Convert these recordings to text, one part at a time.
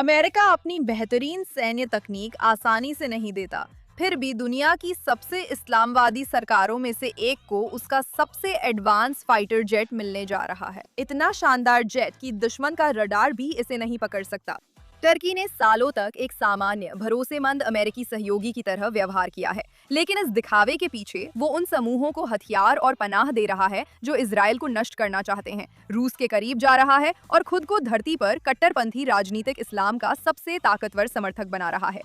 America अपनी बेहतरीन सैन्य तकनीक आसानी से नहीं देता। फिर भी दुनिया की सबसे इस्लामवादी सरकारों में से एक को उसका सबसे एडवांस फाइटर जेट मिलने जा रहा है। इतना शानदार जेट कि दुश्मन का रडार भी इसे नहीं पकड़ सकता। टर्की ने सालों तक एक सामान्य भरोसेमंद अमेरिकी सहयोगी की तरह व्यवहार किया है, लेकिन इस दिखावे के पीछे वो उन समूहों को हथियार और पनाह दे रहा है जो इजराइल को नष्ट करना चाहते हैं, रूस के करीब जा रहा है और खुद को धरती पर कट्टरपंथी राजनीतिक इस्लाम का सबसे ताकतवर समर्थक बना रहा है।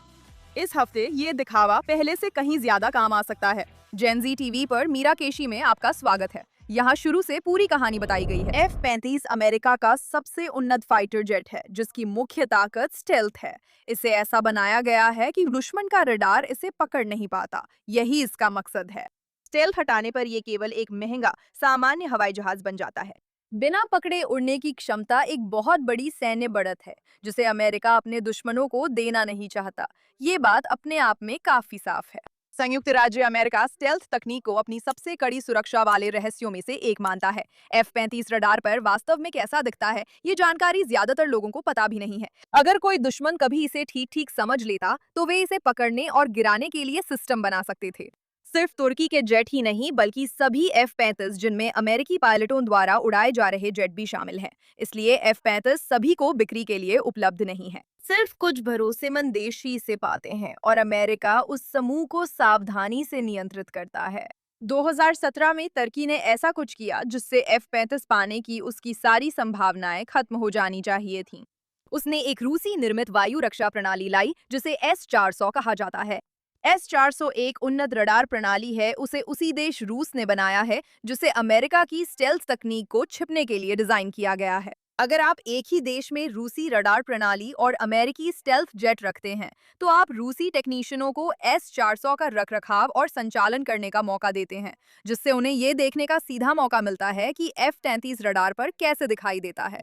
इस हफ्ते ये दिखावा पहले से कहीं ज्यादा काम आ सकता है। जेनजी टीवी पर मीरा केशी में आपका स्वागत है। यहाँ शुरू से पूरी कहानी बताई गई है। F-35 अमेरिका का सबसे उन्नत फाइटर जेट है, जिसकी मुख्य ताकत स्टेल्थ है। इसे ऐसा बनाया गया है कि दुश्मन का रडार इसे पकड़ नहीं पाता। यही इसका मकसद है। स्टेल्थ हटाने पर यह केवल एक महंगा सामान्य हवाई जहाज बन जाता है। बिना पकड़े उड़ने की क्षमता एक बहुत बड़ी सैन्य बढ़त है, जिसे अमेरिका अपने दुश्मनों को देना नहीं चाहता। ये बात अपने आप में काफी साफ है। संयुक्त राज्य अमेरिका स्टेल्थ तकनीक को अपनी सबसे कड़ी सुरक्षा वाले रहस्यों में से एक मानता है। F-35 रडार पर वास्तव में कैसा दिखता है, ये जानकारी ज्यादातर लोगों को पता भी नहीं है। अगर कोई दुश्मन कभी इसे ठीक ठीक समझ लेता, तो वे इसे पकड़ने और गिराने के लिए सिस्टम बना सकते थे। सिर्फ तुर्की के जेट ही नहीं, बल्कि सभी F-35 जिनमें अमेरिकी पायलटों द्वारा उड़ाए जा रहे जेट भी शामिल हैं। इसलिए F-35 सभी को बिक्री के लिए उपलब्ध नहीं है। सिर्फ कुछ भरोसेमंद देश ही इसे पाते हैं और अमेरिका उस समूह को सावधानी से नियंत्रित करता है। 2017 में तुर्की ने ऐसा कुछ किया जिससे F-35 पाने की उसकी सारी संभावनाएं खत्म हो जानी चाहिए थीं। उसने एक रूसी निर्मित वायु रक्षा प्रणाली लाई, जिसे S-400 कहा जाता है। S-400 एक उन्नत रडार प्रणाली है। उसे उसी देश रूस ने बनाया है, जिसे अमेरिका की स्टेल्थ तकनीक को छिपने के लिए डिजाइन किया गया है। अगर आप एक ही देश में रूसी रडार प्रणाली और अमेरिकी स्टेल्थ जेट रखते हैं, तो आप रूसी टेक्नीशियनों को S-400 का रखरखाव और संचालन करने का मौका देते हैं, जिससे उन्हें ये देखने का सीधा मौका मिलता है कि F-35 रडार पर कैसे दिखाई देता है।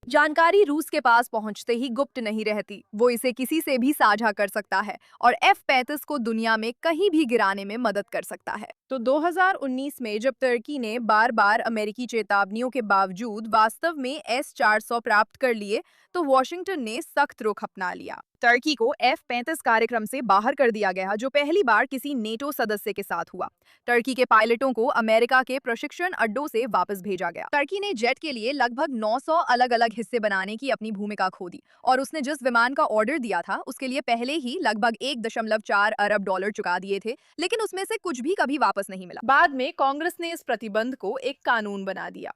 जानकारी रूस के पास पहुंचते ही गुप्त नहीं रहती, वो इसे किसी से भी साझा कर सकता है और F-35 को दुनिया में कहीं भी गिराने में मदद कर सकता है। तो 2019 में जब तुर्की ने बार बार अमेरिकी चेतावनियों के बावजूद वास्तव में S-400 प्राप्त कर लिए, तो वॉशिंगटन ने सख्त रुख अपना लिया। तुर्की को F-35 कार्यक्रम से बाहर कर दिया गया, जो पहली बार किसी नेटो सदस्य के साथ हुआ। तुर्की के पायलटों को अमेरिका के प्रशिक्षण अड्डों से वापस भेजा गया। तुर्की ने जेट के लिए लगभग 900 अलग-अलग हिस्से बनाने की अपनी भूमिका खो दी और उसने जिस विमान का ऑर्डर दिया था, उसके लिए पहले ही लगभग 1.4 अरब डॉलर चुका दिए थे, लेकिन उसमें से कुछ भी कभी वापस नहीं मिला। बाद में कांग्रेस ने इस प्रतिबंध को एक कानून बना दिया।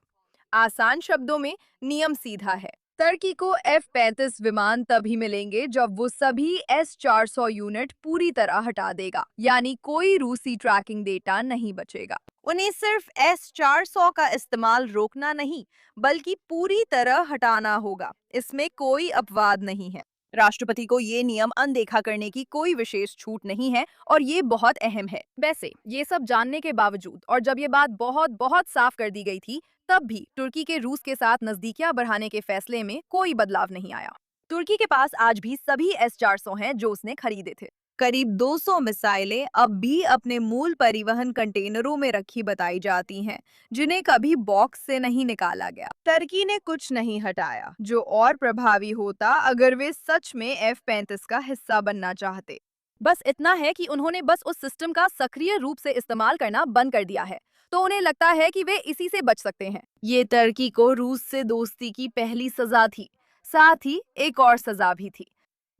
आसान शब्दों में, नियम सीधा है। तुर्की को F-35 विमान तभी मिलेंगे जब वो सभी S-400 यूनिट पूरी तरह हटा देगा, यानी कोई रूसी ट्रैकिंग डेटा नहीं बचेगा। उन्हें सिर्फ S-400 का इस्तेमाल रोकना नहीं, बल्कि पूरी तरह हटाना होगा। इसमें कोई अपवाद नहीं है। राष्ट्रपति को ये नियम अनदेखा करने की कोई विशेष छूट नहीं है और ये बहुत अहम है। वैसे ये सब जानने के बावजूद और जब ये बात बहुत बहुत साफ कर दी गई थी, तब भी तुर्की के रूस के साथ नजदीकियां बढ़ाने के फैसले में कोई बदलाव नहीं आया। तुर्की के पास आज भी सभी S-400 हैं जो उसने खरीदे थे। करीब 200 मिसाइलें अब भी अपने मूल परिवहन कंटेनरों में रखी बताई जाती हैं, जिन्हें कभी बॉक्स से नहीं निकाला गया। तुर्की ने कुछ नहीं हटाया, जो और प्रभावी होता अगर वे सच में F-35 का हिस्सा बनना चाहते। बस इतना है कि उन्होंने बस उस सिस्टम का सक्रिय रूप से इस्तेमाल करना बंद कर दिया है, तो उन्हें लगता है कि वे इसी से बच सकते हैं। ये तुर्की को रूस से दोस्ती की पहली सजा थी, साथ ही एक और सजा भी थी।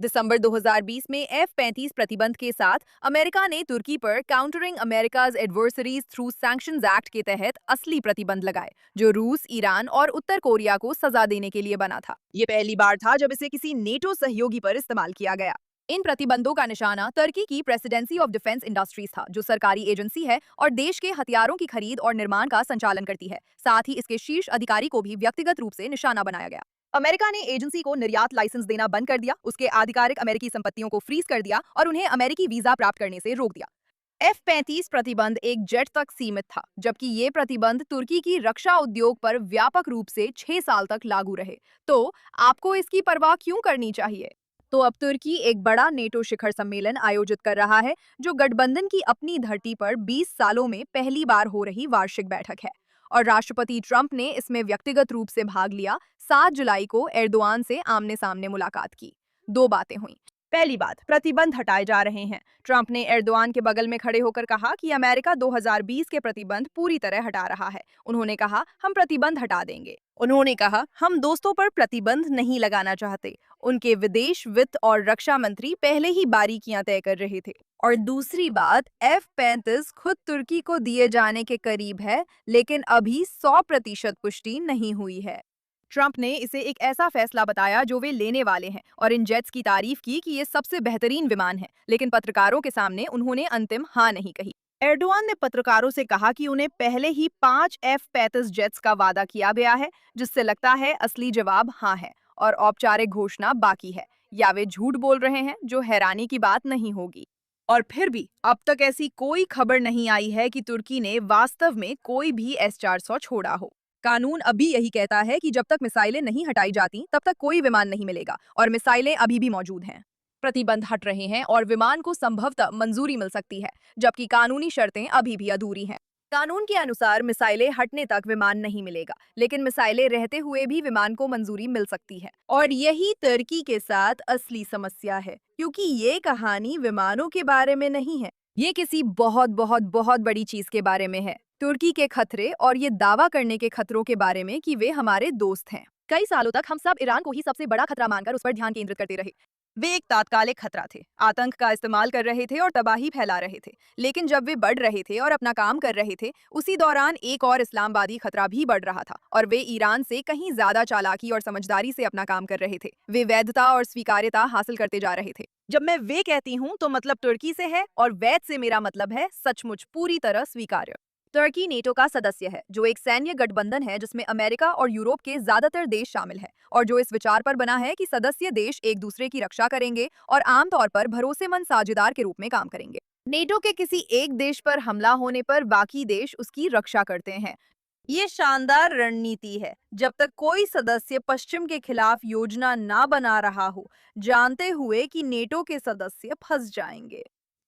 दिसंबर 2020 में F-35 प्रतिबंध के साथ अमेरिका ने तुर्की पर countering America's adversaries through sanctions act के तहत असली प्रतिबंध लगाए, जो रूस, ईरान और उत्तर कोरिया को सजा देने के लिए बना था। ये पहली बार था जब इसे किसी नेटो सहयोगी पर इस्तेमाल किया गया। इन प्रतिबंधों का निशाना तुर्की की प्रेसिडेंसी ऑफ डिफेंस इंडस्ट्रीज था, जो सरकारी एजेंसी है और देश के हथियारों की खरीद और निर्माण का संचालन करती है। साथ ही इसके शीर्ष अधिकारी को भी व्यक्तिगत रूप से निशाना बनाया गया। अमेरिका ने एजेंसी को निर्यात लाइसेंस देना बंद कर दिया, उसके आधिकारिक अमेरिकी संपत्तियों को फ्रीज कर दिया और उन्हें अमेरिकी वीजा प्राप्त करने से रोक दिया। F-35 प्रतिबंध एक जेट तक सीमित था, जबकि ये प्रतिबंध तुर्की की रक्षा उद्योग पर व्यापक रूप से 6 साल तक लागू रहे। तो आपको इसकी परवाह क्यों करनी चाहिए? तो अब तुर्की एक बड़ा नेटो शिखर सम्मेलन आयोजित कर रहा है, जो गठबंधन की अपनी धरती पर 20 सालों में पहली बार हो रही वार्षिक बैठक है और राष्ट्रपति ट्रंप ने इसमें व्यक्तिगत रूप से भाग लिया। 7 जुलाई को एर्दोआन से आमने सामने मुलाकात की। दो बातें हुई। पहली बात, प्रतिबंध हटाए जा रहे हैं। ट्रंप ने एर्दोआन के बगल में खड़े होकर कहा कि अमेरिका 2020 के प्रतिबंध पूरी तरह हटा रहा है। उन्होंने कहा, हम प्रतिबंध हटा देंगे। उन्होंने कहा, हम दोस्तों पर प्रतिबंध नहीं लगाना चाहते। उनके विदेश, वित्त और रक्षा मंत्री पहले ही बारीकियां तय कर रहे थे। और दूसरी बात, F-35 खुद तुर्की को दिए जाने के करीब है, लेकिन अभी 100% पुष्टि नहीं हुई है। ट्रंप ने इसे एक ऐसा फैसला बताया जो वे लेने वाले हैं और इन जेट्स की तारीफ की कि ये सबसे बेहतरीन विमान है, लेकिन पत्रकारों के सामने उन्होंने अंतिम हाँ नहीं कही। एर्दोआन ने पत्रकारों से कहा कि उन्हें पहले ही 5 F-35 जेट्स का वादा किया गया है, जिससे लगता है असली जवाब हाँ है और औपचारिक घोषणा बाकी है, या वे झूठ बोल रहे हैं, जो हैरानी की बात नहीं होगी। और फिर भी अब तक ऐसी कोई खबर नहीं आई है कि तुर्की ने वास्तव में कोई भी S-400 छोड़ा हो। कानून अभी यही कहता है कि जब तक मिसाइलें नहीं हटाई जाती, तब तक कोई विमान नहीं मिलेगा, और मिसाइलें अभी भी मौजूद हैं। प्रतिबंध हट रहे हैं और विमान को संभवतः मंजूरी मिल सकती है, जबकि कानूनी शर्तें अभी भी अधूरी हैं। कानून के अनुसार मिसाइलें हटने तक विमान नहीं मिलेगा, लेकिन मिसाइलें रहते हुए भी विमान को मंजूरी मिल सकती है। और यही तुर्की के साथ असली समस्या है, क्योंकि ये कहानी विमानों के बारे में नहीं है, ये किसी बहुत बहुत बहुत बड़ी चीज के बारे में है। तुर्की के खतरे और ये दावा करने के खतरों के बारे में कि वे हमारे दोस्त हैं। कई सालों तक हम सब ईरान को ही सबसे बड़ा खतरा मानकर उस पर ध्यान केंद्रित करते रहे। वे एक तात्कालिक खतरा थे, आतंक का इस्तेमाल कर रहे थे और तबाही फैला रहे थे। लेकिन जब वे बढ़ रहे थे और अपना काम कर रहे थे, उसी दौरान एक और इस्लामवादी खतरा भी बढ़ रहा था, और वे ईरान से कहीं ज्यादा चालाकी और समझदारी से अपना काम कर रहे थे। वे वैधता और स्वीकार्यता हासिल करते जा रहे थे। जब मैं वे कहती हूँ तो मतलब तुर्की से है, और वैध से मेरा मतलब है सचमुच पूरी तरह स्वीकार्य। तुर्की नेटो का सदस्य है, जो एक सैन्य गठबंधन है जिसमें अमेरिका और यूरोप के ज्यादातर देश शामिल हैं, और जो इस विचार पर बना है कि सदस्य देश एक दूसरे की रक्षा करेंगे और आमतौर पर भरोसेमंद साझेदार के रूप में काम करेंगे। नेटो के किसी एक देश पर हमला होने पर बाकी देश उसकी रक्षा करते हैं। ये शानदार रणनीति है, जब तक कोई सदस्य पश्चिम के खिलाफ योजना ना बना रहा हो, जानते हुए कि नेटो के सदस्य फंस जाएंगे।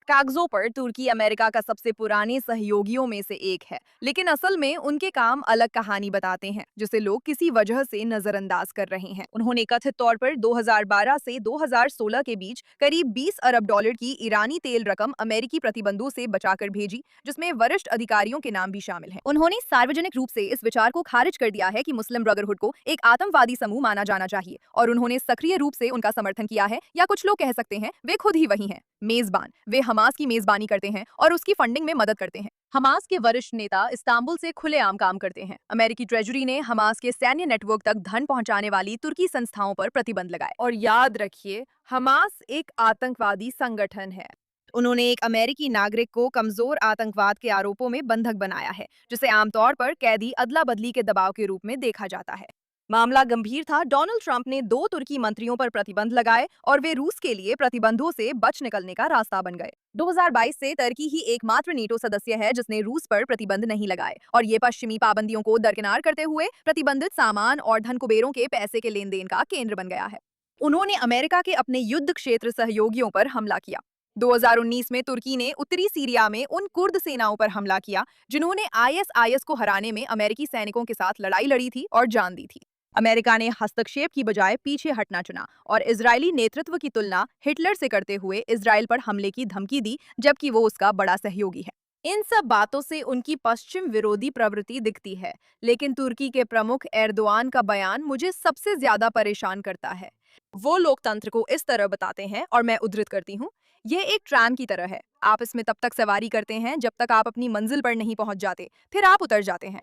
कागजों पर तुर्की अमेरिका का सबसे पुराने सहयोगियों में से एक है, लेकिन असल में उनके काम अलग कहानी बताते हैं, जिसे लोग किसी वजह से नजरअंदाज कर रहे हैं। उन्होंने कथित तौर पर 2012 से 2016 के बीच करीब 20 अरब डॉलर की ईरानी तेल रकम अमेरिकी प्रतिबंधों से बचाकर भेजी, जिसमें वरिष्ठ अधिकारियों के नाम भी शामिल हैं। उन्होंने सार्वजनिक रूप से इस विचार को खारिज कर दिया है कि मुस्लिम ब्रदरहुड को एक आतंकवादी समूह माना जाना चाहिए, और उन्होंने सक्रिय रूप से उनका समर्थन किया है, या कुछ लोग कह सकते हैं वे खुद ही वही हैं, मेजबान। वे हमास की मेजबानी करते हैं और उसकी फंडिंग में मदद करते हैं। हमास के वरिष्ठ नेता इस्तांबुल से खुलेआम काम करते हैं। अमेरिकी ट्रेजरी ने हमास के सैन्य नेटवर्क तक धन पहुंचाने वाली तुर्की संस्थाओं पर प्रतिबंध लगाए। और याद रखिए, हमास एक आतंकवादी संगठन है। उन्होंने एक अमेरिकी नागरिक को कमजोर आतंकवाद के आरोपों में बंधक बनाया है, जिसे आमतौर पर कैदी अदला बदली के दबाव के रूप में देखा जाता है। मामला गंभीर था। डोनाल्ड ट्रंप ने 2 तुर्की मंत्रियों पर प्रतिबंध लगाए, और वे रूस के लिए प्रतिबंधों से बच निकलने का रास्ता बन गए। 2022 से तुर्की ही एकमात्र नेटो सदस्य है जिसने रूस पर प्रतिबंध नहीं लगाए, और ये पश्चिमी पाबंदियों को दरकिनार करते हुए प्रतिबंधित सामान और धन कुबेरों के पैसे के लेन देन का केंद्र बन गया है। उन्होंने अमेरिका के अपने युद्ध क्षेत्र सहयोगियों पर हमला किया। 2019 में तुर्की ने उत्तरी सीरिया में उन कुर्द सेनाओं पर हमला किया जिन्होंने आईएसआईएस को हराने में अमेरिकी सैनिकों के साथ लड़ाई लड़ी थी और जान दी थी। अमेरिका ने हस्तक्षेप की बजाय पीछे हटना चुना और इजरायली नेतृत्व की तुलना हिटलर से करते हुए इजराइल पर हमले की धमकी दी, जबकि वो उसका बड़ा सहयोगी है। इन सब बातों से उनकी पश्चिम विरोधी प्रवृत्ति दिखती है, लेकिन तुर्की के प्रमुख एर्दोआन का बयान मुझे सबसे ज्यादा परेशान करता है। वो लोकतंत्र को इस तरह बताते हैं, और मैं उद्धृत करती हूँ, ये एक ट्रैम की तरह है। आप इसमें तब तक सवारी करते हैं जब तक आप अपनी मंजिल पर नहीं पहुंच जाते, फिर आप उतर जाते हैं।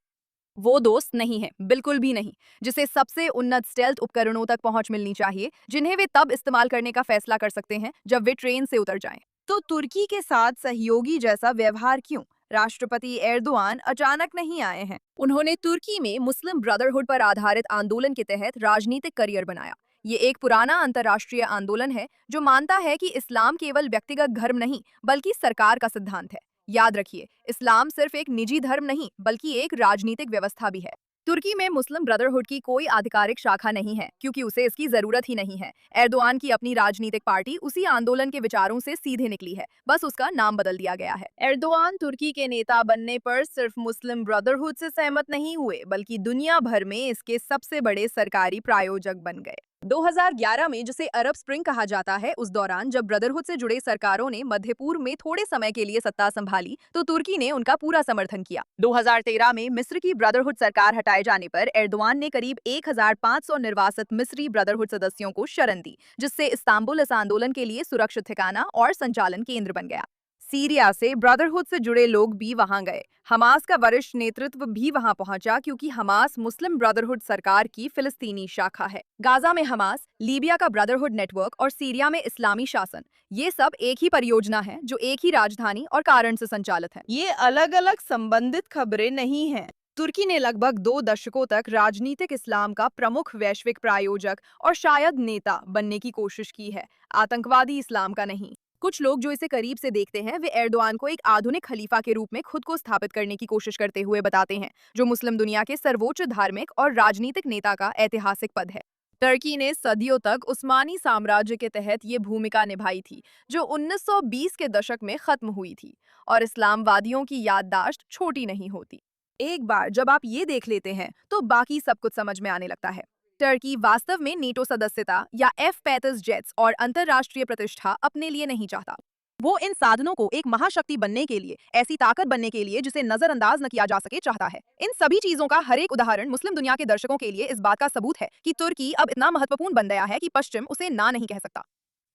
वो दोस्त नहीं है, बिल्कुल भी नहीं, जिसे सबसे उन्नत स्टेल्थ उपकरणों तक पहुंच मिलनी चाहिए, जिन्हें वे तब इस्तेमाल करने का फैसला कर सकते हैं जब वे ट्रेन से उतर जाएं। तो तुर्की के साथ सहयोगी जैसा व्यवहार क्यों? राष्ट्रपति एर्दोआन अचानक नहीं आए हैं। उन्होंने तुर्की में मुस्लिम ब्रदरहुड पर आधारित आंदोलन के तहत राजनीतिक करियर बनाया। ये एक पुराना अंतर्राष्ट्रीय आंदोलन है जो मानता है कि इस्लाम केवल व्यक्तिगत धर्म नहीं, बल्कि सरकार का सिद्धांत है। याद रखिए, इस्लाम सिर्फ एक निजी धर्म नहीं, बल्कि एक राजनीतिक व्यवस्था भी है। तुर्की में मुस्लिम ब्रदरहुड की कोई आधिकारिक शाखा नहीं है, क्योंकि उसे इसकी जरूरत ही नहीं है। एर्दोआन की अपनी राजनीतिक पार्टी उसी आंदोलन के विचारों से सीधे निकली है, बस उसका नाम बदल दिया गया है। एर्दोआन तुर्की के नेता बनने पर सिर्फ मुस्लिम ब्रदरहुड से सहमत नहीं हुए, बल्कि दुनिया भर में इसके सबसे बड़े सरकारी प्रायोजक बन गए। 2011 में, जिसे अरब स्प्रिंग कहा जाता है, उस दौरान जब ब्रदरहुड से जुड़े सरकारों ने मध्य पूर्व में थोड़े समय के लिए सत्ता संभाली, तो तुर्की ने उनका पूरा समर्थन किया। 2013 में मिस्र की ब्रदरहुड सरकार हटाए जाने पर एर्दोआन ने करीब 1500 निर्वासित मिस्री ब्रदरहुड सदस्यों को शरण दी, जिससे इस्तांबुल इस आंदोलन के लिए सुरक्षित ठिकाना और संचालन केंद्र बन गया। सीरिया से ब्रदरहुड से जुड़े लोग भी वहां गए। हमास का वरिष्ठ नेतृत्व भी वहां पहुंचा, क्योंकि हमास मुस्लिम ब्रदरहुड सरकार की फिलिस्तीनी शाखा है। गाजा में हमास, लीबिया का ब्रदरहुड नेटवर्क और सीरिया में इस्लामी शासन, ये सब एक ही परियोजना है जो एक ही राजधानी और कारण से संचालित है। ये अलग अलग संबंधित खबरें नहीं हैं। तुर्की ने लगभग 2 दशकों तक राजनीतिक इस्लाम का प्रमुख वैश्विक प्रायोजक और शायद नेता बनने की कोशिश की है, आतंकवादी इस्लाम का नहीं। कुछ लोग जो इसे करीब से देखते हैं, वे एर्दोआन को एक आधुनिक खलीफा के रूप में खुद को स्थापित करने की कोशिश करते हुए बताते हैं, जो मुस्लिम दुनिया के सर्वोच्च धार्मिक और राजनीतिक नेता का ऐतिहासिक पद है। टर्की ने सदियों तक उस्मानी साम्राज्य के तहत ये भूमिका निभाई थी, जो 1920 के दशक में खत्म हुई थी, और इस्लामवादियों की याददाश्त छोटी नहीं होती। एक बार जब आप ये देख लेते हैं, तो बाकी सब कुछ समझ में आने लगता है। टर्की वास्तव में नेटो सदस्यता या F-35 जेट्स और अंतरराष्ट्रीय प्रतिष्ठा अपने लिए नहीं चाहता। वो इन साधनों को एक महाशक्ति बनने के लिए, ऐसी ताकत बनने के लिए जिसे नजरअंदाज न किया जा सके, चाहता है। इन सभी चीजों का हर एक उदाहरण मुस्लिम दुनिया के दर्शकों के लिए इस बात का सबूत है कि तुर्की अब इतना महत्वपूर्ण बन गया है कि पश्चिम उसे ना नहीं कह सकता।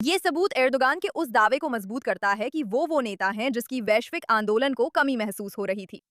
ये सबूत एर्दोगान के उस दावे को मजबूत करता है कि वो नेता हैं जिसकी वैश्विक आंदोलन को कमी महसूस हो रही थी।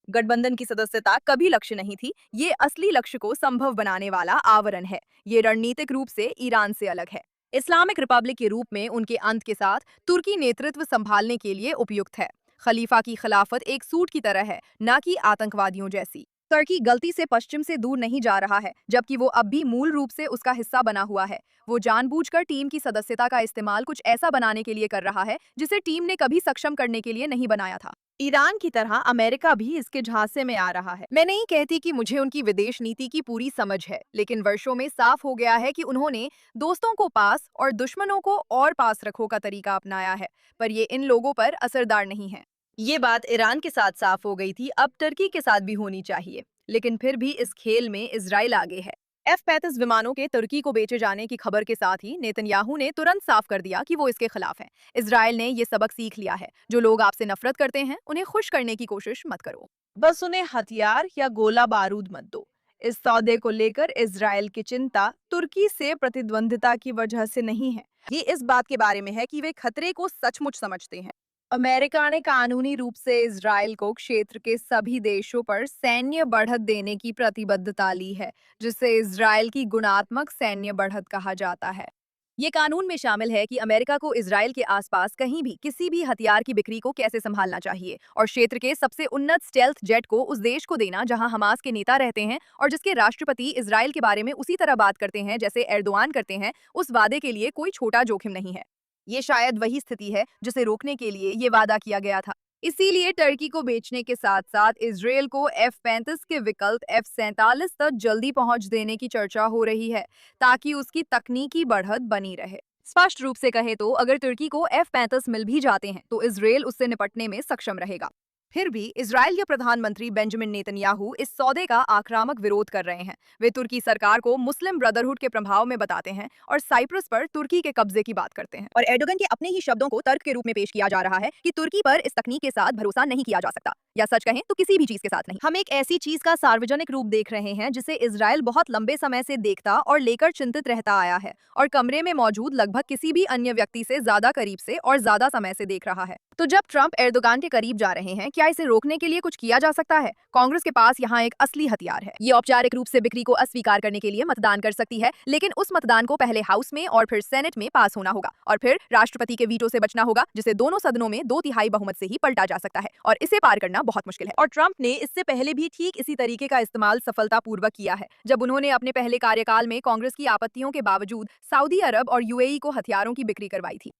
गठबंधन की सदस्यता कभी लक्ष्य नहीं थी, ये असली लक्ष्य को संभव बनाने वाला आवरण है। ये रणनीतिक रूप से ईरान से अलग है। इस्लामिक रिपब्लिक के रूप में उनके अंत के साथ तुर्की नेतृत्व संभालने के लिए उपयुक्त है। खलीफा की खिलाफत एक सूट की तरह है, न कि आतंकवादियों जैसी। तुर्की गलती से पश्चिम से दूर नहीं जा रहा है, जबकि वो अब भी मूल रूप से उसका हिस्सा बना हुआ है। वो जानबूझकर टीम की सदस्यता का इस्तेमाल कुछ ऐसा बनाने के लिए कर रहा है जिसे टीम ने कभी सक्षम करने के लिए नहीं बनाया था। ईरान की तरह अमेरिका भी इसके झांसे में आ रहा है। मैं नहीं कहती कि मुझे उनकी विदेश नीति की पूरी समझ है, लेकिन वर्षों में साफ हो गया है कि उन्होंने दोस्तों को पास और दुश्मनों को और पास रखो का तरीका अपनाया है, पर ये इन लोगों पर असरदार नहीं है। ये बात ईरान के साथ साफ हो गई थी, अब टर्की के साथ भी होनी चाहिए। लेकिन फिर भी इस खेल में इजराइल आगे है। F-35 विमानों के तुर्की को बेचे जाने की खबर के साथ ही नेतन्याहू ने तुरंत साफ कर दिया कि वो इसके खिलाफ है। इजराइल ने ये सबक सीख लिया है, जो लोग आपसे नफरत करते हैं, उन्हें खुश करने की कोशिश मत करो। बस उन्हें हथियार या गोला बारूद मत दो। इस सौदे को लेकर इजराइल की चिंता तुर्की से प्रतिद्वंदिता की वजह से नहीं है, ये इस बात के बारे में है कि वे खतरे को सचमुच समझते हैं। अमेरिका ने कानूनी रूप से इजराइल को क्षेत्र के सभी देशों पर सैन्य बढ़त देने की प्रतिबद्धता ली है, जिसे इजराइल की गुणात्मक सैन्य बढ़त कहा जाता है। ये कानून में शामिल है कि अमेरिका को इजराइल के आसपास कहीं भी किसी भी हथियार की बिक्री को कैसे संभालना चाहिए, और क्षेत्र के सबसे उन्नत स्टेल्थ जेट को उस देश को देना जहां हमास के नेता रहते हैं और जिसके राष्ट्रपति इजराइल के बारे में उसी तरह बात करते हैं जैसे एर्दोआन करते हैं, उस वादे के लिए कोई छोटा जोखिम नहीं है। ये शायद वही स्थिति है जिसे रोकने के लिए ये वादा किया गया था। इसीलिए टर्की को बेचने के साथ साथ इजराइल को F-35 के विकल्प F-47 तक जल्दी पहुंच देने की चर्चा हो रही है, ताकि उसकी तकनीकी बढ़त बनी रहे। स्पष्ट रूप से कहे तो अगर तुर्की को F-35 मिल भी जाते हैं, तो इजराइल उससे निपटने में सक्षम रहेगा। फिर भी इजराइल के प्रधानमंत्री बेंजामिन नेतन्याहू इस सौदे का आक्रामक विरोध कर रहे हैं। वे तुर्की सरकार को मुस्लिम ब्रदरहुड के प्रभाव में बताते हैं और साइप्रस पर तुर्की के कब्जे की बात करते हैं। और एर्दोगन के अपने ही शब्दों को तर्क के रूप में पेश किया जा रहा है कि तुर्की पर इस तकनीक के साथ भरोसा नहीं किया जा सकता, या सच कहें तो किसी भी चीज के साथ नहीं। हम एक ऐसी चीज का सार्वजनिक रूप देख रहे हैं जिसे इजराइल बहुत लंबे समय से देखता और लेकर चिंतित रहता आया है, और कमरे में मौजूद लगभग किसी भी अन्य व्यक्ति से ज्यादा करीब से और ज्यादा समय से देख रहा है। तो जब ट्रंप एर्दोगान के करीब जा रहे हैं, क्या इसे रोकने के लिए कुछ किया जा सकता है? कांग्रेस के पास यहाँ एक असली हथियार है। ये औपचारिक रूप से बिक्री को अस्वीकार करने के लिए मतदान कर सकती है, लेकिन उस मतदान को पहले हाउस में और फिर सेनेट में पास होना होगा, और फिर राष्ट्रपति के वीटो से बचना होगा, जिसे दोनों सदनों में 2/3 बहुमत से ही पलटा जा सकता है, और इसे पार करना बहुत मुश्किल है। और ट्रंप ने इससे पहले भी ठीक इसी तरीके का इस्तेमाल सफलतापूर्वक किया है, जब उन्होंने अपने पहले कार्यकाल में कांग्रेस की आपत्तियों के बावजूद सऊदी अरब और यूएई को हथियारों की बिक्री करवाई थी।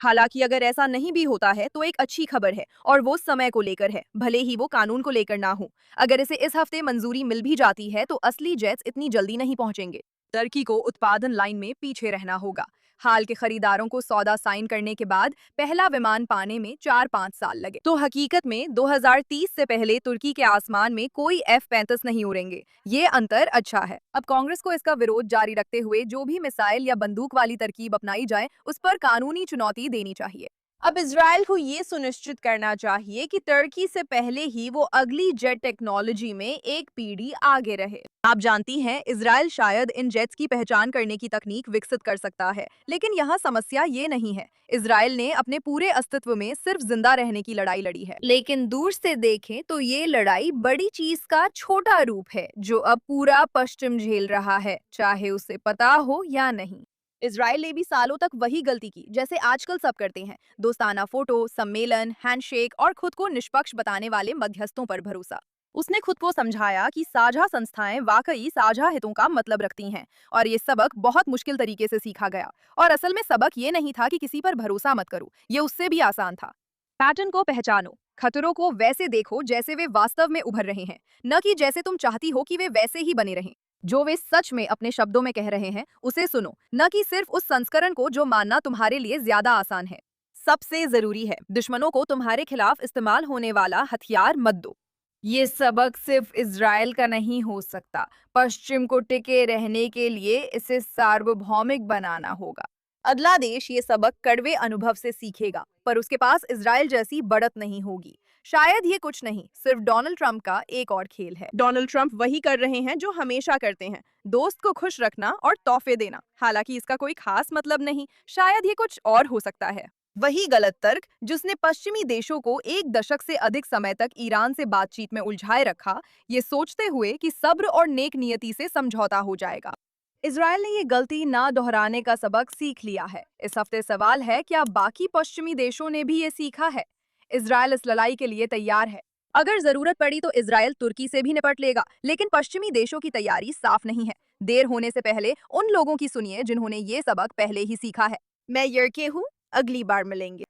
हालांकि अगर ऐसा नहीं भी होता है तो एक अच्छी खबर है, और वो समय को लेकर है, भले ही वो कानून को लेकर ना हो। अगर इसे इस हफ्ते मंजूरी मिल भी जाती है तो असली जेट्स इतनी जल्दी नहीं पहुंचेंगे। टर्की को उत्पादन लाइन में पीछे रहना होगा। हाल के खरीदारों को सौदा साइन करने के बाद पहला विमान पाने में 4-5 साल लगे। तो हकीकत में 2030 से पहले तुर्की के आसमान में कोई F-35 नहीं उड़ेंगे। ये अंतर अच्छा है। अब कांग्रेस को इसका विरोध जारी रखते हुए जो भी मिसाइल या बंदूक वाली तरकीब अपनाई जाए उस पर कानूनी चुनौती देनी चाहिए। अब इजराइल को ये सुनिश्चित करना चाहिए कि तुर्की से पहले ही वो अगली जेट टेक्नोलॉजी में एक पीढ़ी आगे रहे। आप जानती हैं, इजराइल शायद इन जेट्स की पहचान करने की तकनीक विकसित कर सकता है, लेकिन यहाँ समस्या ये नहीं है। इजराइल ने अपने पूरे अस्तित्व में सिर्फ जिंदा रहने की लड़ाई लड़ी है, लेकिन दूर से देखें तो ये लड़ाई बड़ी चीज का छोटा रूप है जो अब पूरा पश्चिम झेल रहा है, चाहे उसे पता हो या नहीं। इजराइल ने भी सालों तक वही गलती की जैसे आजकल सब करते हैं, दोस्ताना फोटो, सम्मेलन, हैंडशेक और खुद को निष्पक्ष बताने वाले मध्यस्थों पर भरोसा। उसने खुद को समझाया कि साझा संस्थाएं वाकई साझा हितों का मतलब रखती हैं, और ये सबक बहुत मुश्किल तरीके से सीखा गया। और असल में सबक ये नहीं था कि किसी पर भरोसा मत करो, ये उससे भी आसान था। पैटर्न को पहचानो, खतरों को वैसे देखो जैसे वे वास्तव में उभर रहे हैं, न कि जैसे तुम चाहती हो कि वे वैसे ही बने रहें। जो वे सच में अपने शब्दों में कह रहे हैं उसे सुनो, न कि सिर्फ उस संस्करण को जो मानना तुम्हारे लिए ज्यादा आसान है। सबसे जरूरी है, दुश्मनों को तुम्हारे खिलाफ इस्तेमाल होने वाला हथियार मत दो। ये सबक सिर्फ इजराइल का नहीं हो सकता, पश्चिम को टिके रहने के लिए इसे सार्वभौमिक बनाना होगा। अगला देश ये सबक कड़वे अनुभव से सीखेगा, पर उसके पास इजराइल जैसी बढ़त नहीं होगी। शायद ये कुछ नहीं, सिर्फ डोनाल्ड ट्रंप का एक और खेल है। डोनाल्ड ट्रंप वही कर रहे हैं जो हमेशा करते हैं, दोस्त को खुश रखना और तोहफे देना। हालांकि इसका कोई खास मतलब नहीं, शायद ये कुछ और हो सकता है। वही गलत तर्क जिसने पश्चिमी देशों को एक दशक से अधिक समय तक ईरान से बातचीत में उलझाए रखा, ये सोचते हुए कि सब्र और नेक नियति से समझौता हो जाएगा। इजराइल ने ये गलती ना दोहराने का सबक सीख लिया है। इस हफ्ते सवाल है, क्या बाकी पश्चिमी देशों ने भी ये सीखा है? इजराइल इस लड़ाई के लिए तैयार है। अगर जरूरत पड़ी तो इजराइल तुर्की से भी निपट लेगा, लेकिन पश्चिमी देशों की तैयारी साफ नहीं है। देर होने से पहले उन लोगों की सुनिए जिन्होंने ये सबक पहले ही सीखा है। मैं यर्के हूँ, अगली बार मिलेंगे।